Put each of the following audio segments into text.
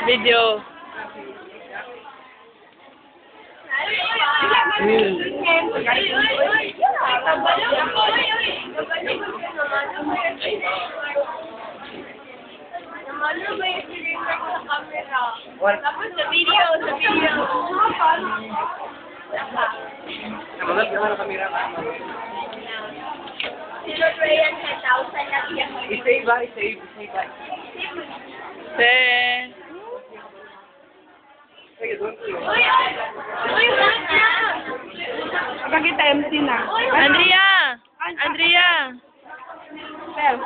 Video. Tapos sa video. Namangat naman ang kamera ka. Sino Ryan 10,000 na siya. I-save ba? I-save ba? Sige, doon ko yun. Uy, wala na! Pagkita MC na. Andrea! Andrea! Bel.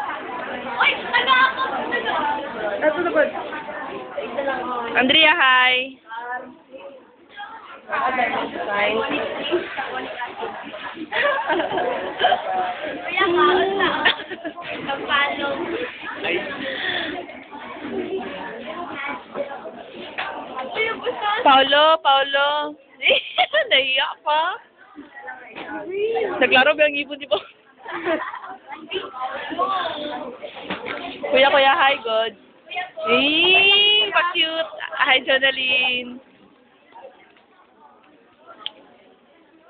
Uy, taga ako! Ito na ba? Andrea, hi! Kuya, kaon na. Kapalong. Ay. Paulo! Nahiya pa. Naglaro ba ang ibon, di ba? Kuya, hi, good. Pa-cute. Hi, Jonaline.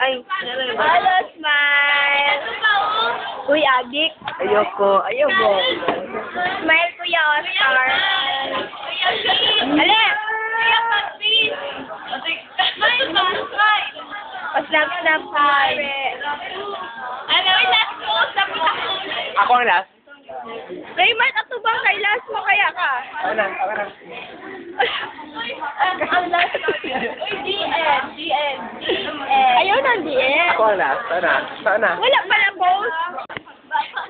Ay, Hello, smile! Uy, adik. Ayoko. Smile, Kuya Oscar. Ale! Kuya Pagpis! Smile ba? Smile! Paslap-slap pare. Ano? Uy, last ko. Tapos ako. Ako ang last. Raymond, ato ba kay last mo kaya ka? Ako na. Ang last ko. Uy, DN. Ayaw na, DN. Ako ang last. Saan na? Wala pala post. Baka.